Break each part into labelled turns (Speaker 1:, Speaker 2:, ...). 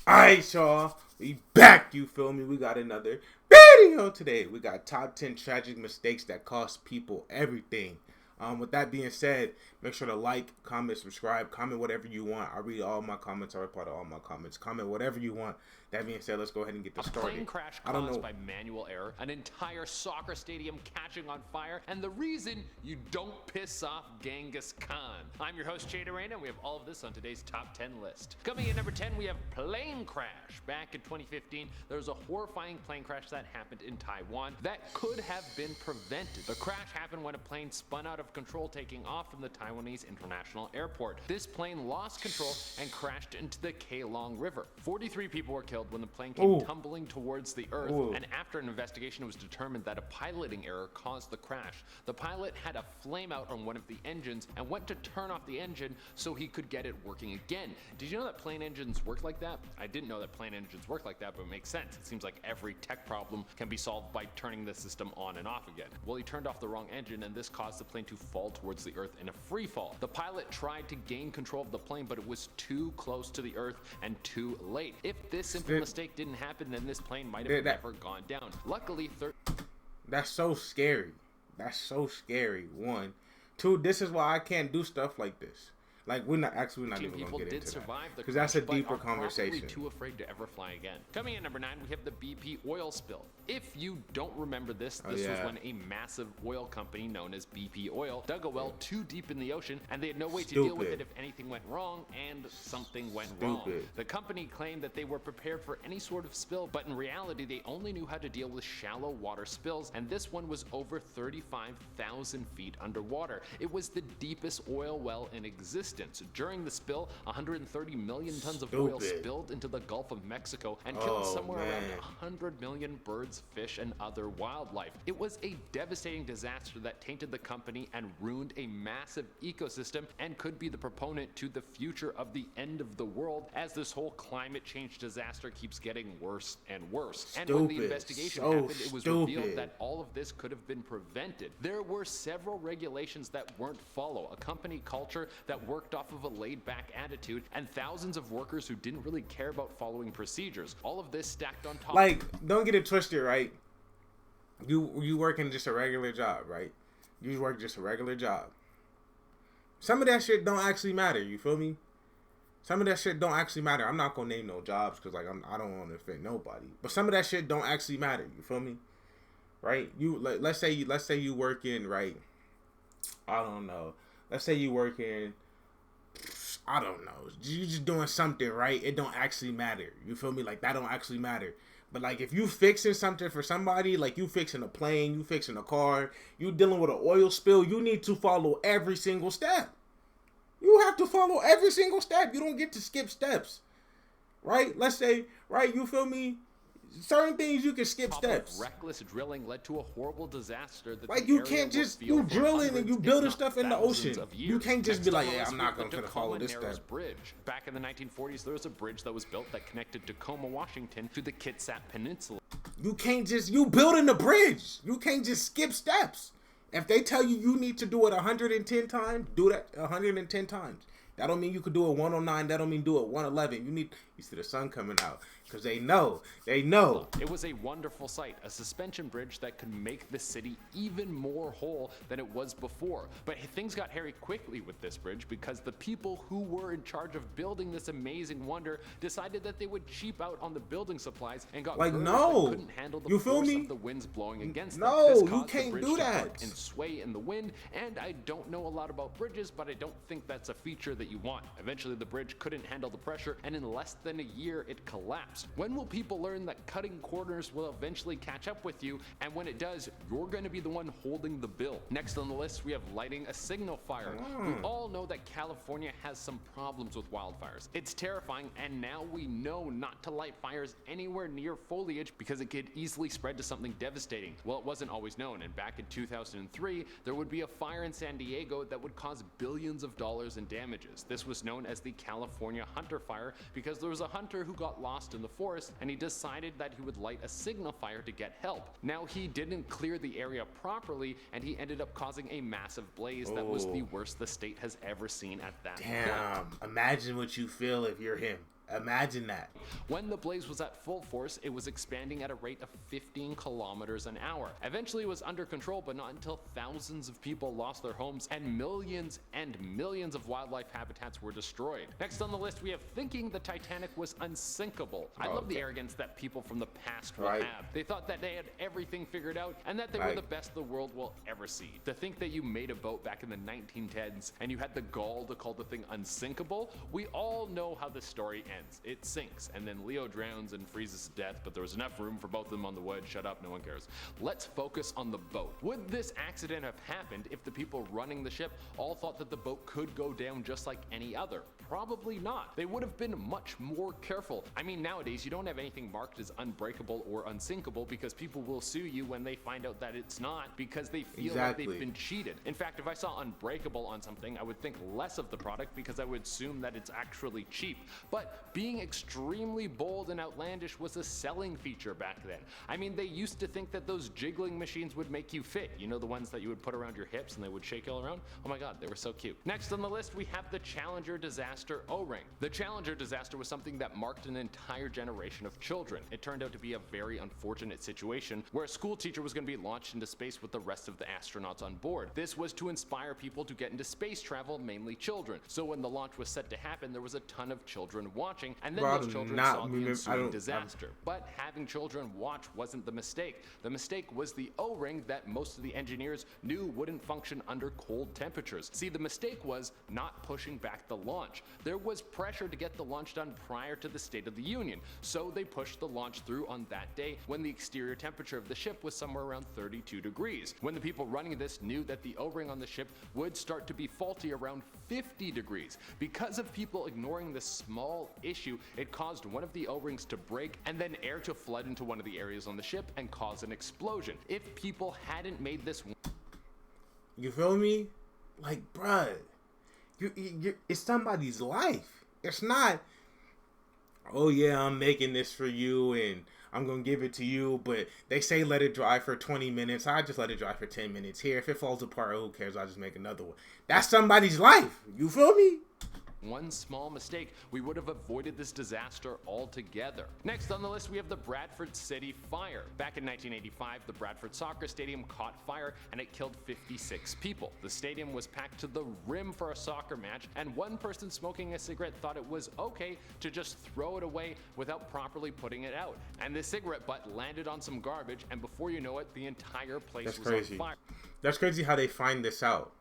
Speaker 1: Alright, y'all. We back, you feel me? We got another video today. We got top 10 tragic mistakes that cost people everything. With that being said, make sure to like, comment, subscribe, comment whatever you want. I read all my comments. I reply to all my comments. Comment whatever you want. That being said, let's go ahead and get this started.
Speaker 2: A plane crash caused by manual error, an entire soccer stadium catching on fire, and the reason you don't piss off Genghis Khan. I'm your host, Jay Durana, and we have all of this on today's top 10 list. Coming in number 10, we have plane crash. Back in 2015, there was a horrifying plane crash that happened in Taiwan that could have been prevented. The crash happened when a plane spun out of control taking off from the Taiwanese International Airport. This plane lost control and crashed into the Keelong River. 43 people were killed when the plane came tumbling towards the earth, and after an investigation it was determined that a piloting error caused the crash. The pilot had a flame out on one of the engines and went to turn off the engine so he could get it working again. Did you know that plane engines work like that? I didn't know that plane engines work like that, but it makes sense. It seems like every tech problem can be solved by turning the system on and off again. Well, he turned off the wrong engine, and this caused the plane to fall towards the earth in a free fall. The pilot tried to gain control of the plane, but it was too close to the earth and too late. If this simple mistake didn't happen, then this plane might have never gone down. Luckily,
Speaker 1: that's so scary. That's so scary. One. Two, this is why I can't do stuff like this. Like, we're not even gonna get into that, because that's a deeper conversation.
Speaker 2: Too afraid to ever fly again. Coming in number 9, we have the BP oil spill. If you don't remember this, was when a massive oil company known as BP Oil dug a well too deep in the ocean, and they had no way to deal with it if anything went wrong, and something went wrong. The company claimed that they were prepared for any sort of spill, but in reality, they only knew how to deal with shallow water spills, and this one was over 35,000 feet underwater. It was the deepest oil well in existence. During the spill, 130 million tons of oil spilled into the Gulf of Mexico and killed somewhere around 100 million birds, fish, and other wildlife. It was a devastating disaster that tainted the company and ruined a massive ecosystem and could be the proponent to the future of the end of the world, as this whole climate change disaster keeps getting worse and worse. And when the investigation happened, it was revealed that all of this could have been prevented. There were several regulations that weren't followed, a company culture that worked off of a laid-back attitude, and thousands of workers who didn't really care about following procedures. All of this stacked on top.
Speaker 1: Like, don't get it twisted, right? You work in just a regular job, right? You work just a regular job. Some of that shit don't actually matter. You feel me? Some of that shit don't actually matter. I'm not gonna name no jobs because I don't want to offend nobody. But some of that shit don't actually matter. You feel me? Right? Let's say you work in, right? I don't know. Let's say you work in, I don't know, you just doing something, right? It don't actually matter. You feel me? Like, that don't actually matter. But, like, if you fixing something for somebody, like you fixing a plane, you fixing a car, you dealing with an oil spill, you need to follow every single step. You have to follow every single step. You don't get to skip steps, right? Let's say, right, you feel me? Certain things you can skip steps.
Speaker 2: Reckless drilling led to a horrible disaster. That
Speaker 1: like, you can't just, you drilling and you building stuff in the ocean. You can't just be like, yeah, I'm not going to follow this step.
Speaker 2: Bridge. Back in the 1940s, there was a bridge that was built that connected Tacoma, Washington to the Kitsap Peninsula.
Speaker 1: You can't just, you building the bridge. You can't just skip steps. If they tell you you need to do it 110 times, do that 110 times. That don't mean you could do it 109. That don't mean do it 111. You see the sun coming out. Because they know.
Speaker 2: It was a wonderful sight, a suspension bridge that could make the city even more whole than it was before. But things got hairy quickly with this bridge because the people who were in charge of building this amazing wonder decided that they would cheap out on the building supplies and got
Speaker 1: like, no,
Speaker 2: couldn't handle the
Speaker 1: you feel
Speaker 2: force
Speaker 1: me?
Speaker 2: Of the winds blowing against them.
Speaker 1: No,
Speaker 2: this
Speaker 1: you can't do that.
Speaker 2: And sway in the wind, and I don't know a lot about bridges, but I don't think that's a feature that you want. Eventually, the bridge couldn't handle the pressure, and in less than a year, it collapsed. When will people learn that cutting corners will eventually catch up with you, and when it does, you're going to be the one holding the bill? Next on the list, we have lighting a signal fire. We all know that California has some problems with wildfires. It's terrifying, and now we know not to light fires anywhere near foliage because it could easily spread to something devastating. Well, it wasn't always known, and back in 2003, there would be a fire in San Diego that would cause billions of dollars in damages. This was known as the California Hunter Fire because there was a hunter who got lost in the forest, and he decided that he would light a signal fire to get help. Now, he didn't clear the area properly, and he ended up causing a massive blaze that was the worst the state has ever seen at that point.
Speaker 1: Imagine what you feel if you're him. Imagine that.
Speaker 2: When the blaze was at full force, it was expanding at a rate of 15 kilometers an hour. Eventually, it was under control, but not until thousands of people lost their homes and millions of wildlife habitats were destroyed. Next on the list, we have thinking the Titanic was unsinkable. I love the arrogance that people from the past will have. They thought that they had everything figured out and that they were the best the world will ever see. To think that you made a boat back in the 1910s and you had the gall to call the thing unsinkable, we all know how the story ends. It sinks, and then Leo drowns and freezes to death, but there was enough room for both of them on the wood. Shut up, no one cares. Let's focus on the boat. Would this accident have happened if the people running the ship all thought that the boat could go down just like any other? Probably not. They would have been much more careful. I mean, nowadays, you don't have anything marked as unbreakable or unsinkable because people will sue you when they find out that it's not because they feel like they've been cheated. In fact, if I saw unbreakable on something, I would think less of the product because I would assume that it's actually cheap. But being extremely bold and outlandish was a selling feature back then. I mean, they used to think that those jiggling machines would make you fit. You know, the ones that you would put around your hips and they would shake you all around? Oh my God, they were so cute. Next on the list, we have the Challenger disaster O-ring. The Challenger disaster was something that marked an entire generation of children. It turned out to be a very unfortunate situation where a school teacher was going to be launched into space with the rest of the astronauts on board. This was to inspire people to get into space travel, mainly children. So when the launch was set to happen, there was a ton of children watching, and then those children saw the ensuing disaster. But having children watch wasn't the mistake. The mistake was the O-ring that most of the engineers knew wouldn't function under cold temperatures. See, the mistake was not pushing back the launch. There was pressure to get the launch done prior to the State of the Union, so they pushed the launch through on that day when the exterior temperature of the ship was somewhere around 32 degrees. When the people running this knew that the O-ring on the ship would start to be faulty around 50 degrees. Because of people ignoring this small issue, it caused one of the O-rings to break and then air to flood into one of the areas on the ship and cause an explosion. If people hadn't made this...
Speaker 1: You feel me? Like, bruh, it's somebody's life. It's not, oh yeah, I'm making this for you and I'm going to give it to you, but they say let it dry for 20 minutes. I just let it dry for 10 minutes. Here, if it falls apart, who cares? I'll just make another one. That's somebody's life. You feel me?
Speaker 2: One small mistake, we would have avoided this disaster altogether. Next on the list, we have the Bradford City Fire. Back in 1985, the Bradford Soccer Stadium caught fire and it killed 56 people. The stadium was packed to the rim for a soccer match, and one person smoking a cigarette thought it was okay to just throw it away without properly putting it out. And the cigarette butt landed on some garbage, and before you know it, the entire place was on fire.
Speaker 1: That's crazy how they find this out.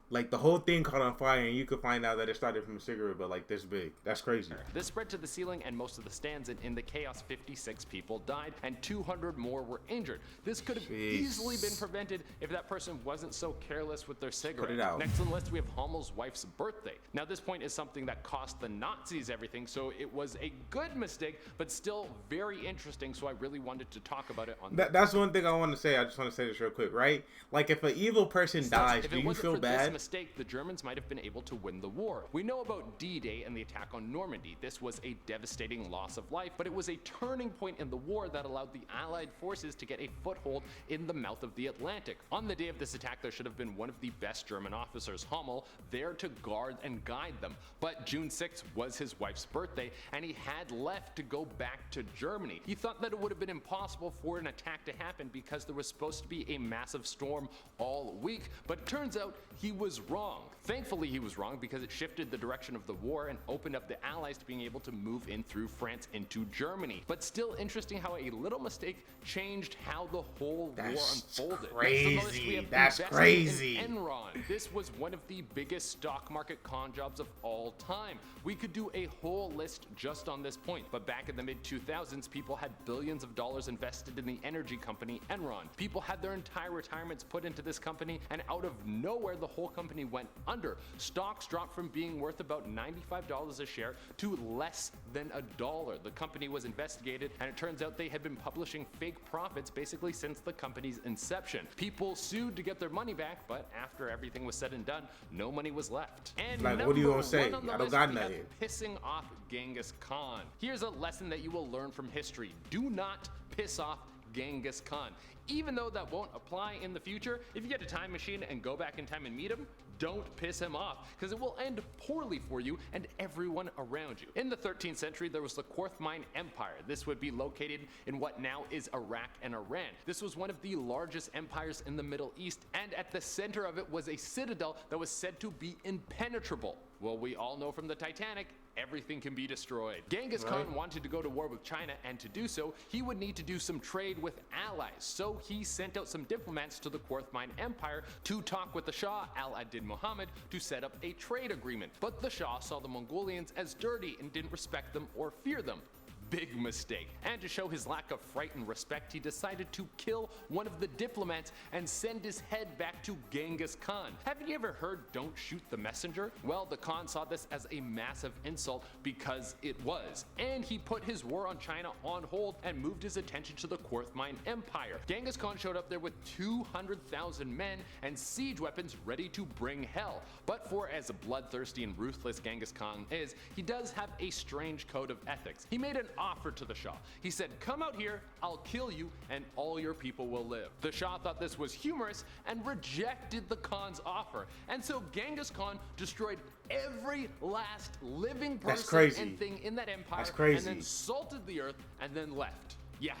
Speaker 1: Like the whole thing caught on fire and you could find out that it started from a cigarette, but like this big. That's crazy.
Speaker 2: This spread to the ceiling and most of the stands, and in the chaos, 56 people died and 200 more were injured. This could have easily been prevented if that person wasn't so careless with their cigarette.
Speaker 1: Put it out.
Speaker 2: Next on the list, we have Hommel's wife's birthday. Now this point is something that cost the Nazis everything, so it was a good mistake, but still very interesting, so I really wanted to talk about it on
Speaker 1: That's one thing I want to say. I just want to say this real quick, right? Like if an evil person dies, do you feel bad?
Speaker 2: Mistake, the Germans might have been able to win the war. We know about D-Day and the attack on Normandy. This was a devastating loss of life, but it was a turning point in the war that allowed the Allied forces to get a foothold in the mouth of the Atlantic. On the day of this attack, there should have been one of the best German officers, Hommel, there to guard and guide them. But June 6th was his wife's birthday, and he had left to go back to Germany. He thought that it would have been impossible for an attack to happen because there was supposed to be a massive storm all week, but it turns out he was wrong. Thankfully, he was wrong because it shifted the direction of the war and opened up the Allies to being able to move in through France into Germany. But still interesting how a little mistake changed how the whole war unfolded.
Speaker 1: Crazy. That's crazy.
Speaker 2: Enron. This was one of the biggest stock market con jobs of all time. We could do a whole list just on this point, but back in the mid-2000s, people had billions of dollars invested in the energy company Enron. People had their entire retirements put into this company, and out of nowhere, the whole company went under. Stocks dropped from being worth about $95 a share to less than $1. The company was investigated, and it turns out they had been publishing fake profits basically since the company's inception. People sued to get their money back, but after everything was said and done, no money was left. And
Speaker 1: like, what are you gonna say? I don't got nothing.
Speaker 2: Pissing off Genghis Khan. Here's a lesson that you will learn from history. Do not piss off Genghis Khan. Even though that won't apply in the future, if you get a time machine and go back in time and meet him, Don't piss him off, because it will end poorly for you and everyone around you. In the 13th century, there was the Quarthmine Empire. This would be located in what now is Iraq and Iran. This was one of the largest empires in the Middle East, and at the center of it was a citadel that was said to be impenetrable. Well, we all know from the Titanic, everything can be destroyed. Genghis Khan wanted to go to war with China, and to do so, he would need to do some trade with allies. So he sent out some diplomats to the Quarthmine Empire to talk with the Shah, Al-Adin Muhammad, to set up a trade agreement. But the Shah saw the Mongolians as dirty and didn't respect them or fear them. Big mistake. And to show his lack of fright and respect, he decided to kill one of the diplomats and send his head back to Genghis Khan. Haven't you ever heard "don't shoot the messenger"? Well, the Khan saw this as a massive insult, because it was. And he put his war on China on hold and moved his attention to the Quarthmine Empire. Genghis Khan showed up there with 200,000 men and siege weapons ready to bring hell. But for as bloodthirsty and ruthless Genghis Khan is, he does have a strange code of ethics. He made an offer to the Shah. He said, "Come out here, I'll kill you, and all your people will live." The Shah thought this was humorous and rejected the Khan's offer. And so Genghis Khan destroyed every last living person and thing in that empire, and then salted the earth, and then left. Yeah,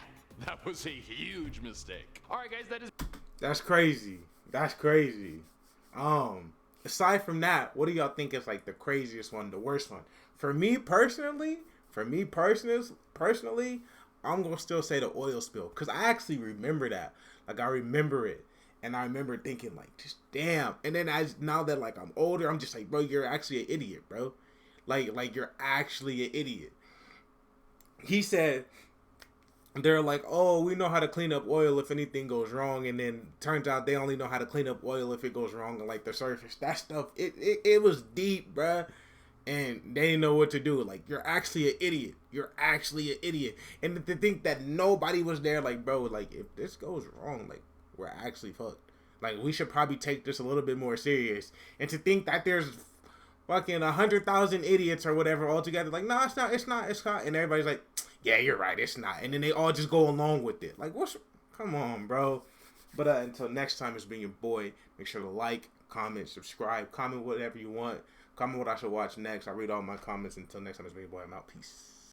Speaker 2: that was a huge mistake. All right, guys,
Speaker 1: That's crazy. That's crazy. Aside from that, what do y'all think is like the craziest one, the worst one? For me personally, I'm gonna still say the oil spill, because I actually remember that. Like, I remember it, and I remember thinking like, just damn. And then now that like I'm older, I'm just like, bro, you're actually an idiot, bro. Like you're actually an idiot. He said, they're like, oh, we know how to clean up oil if anything goes wrong, and then turns out they only know how to clean up oil if it goes wrong on like the surface. That stuff, it was deep, bruh. And they didn't know what to do. Like, you're actually an idiot. You're actually an idiot. And to think that nobody was there, like, bro, like, if this goes wrong, like, we're actually fucked. Like, we should probably take this a little bit more serious. And to think that there's fucking 100,000 idiots or whatever all together, like, no, it's not. And everybody's like, yeah, you're right, it's not. And then they all just go along with it. Like, come on, bro. But until next time, it's been your boy. Make sure to like, comment, subscribe, comment whatever you want. Comment what I should watch next. I read all my comments. Until next time, it's been your boy. I'm out. Peace.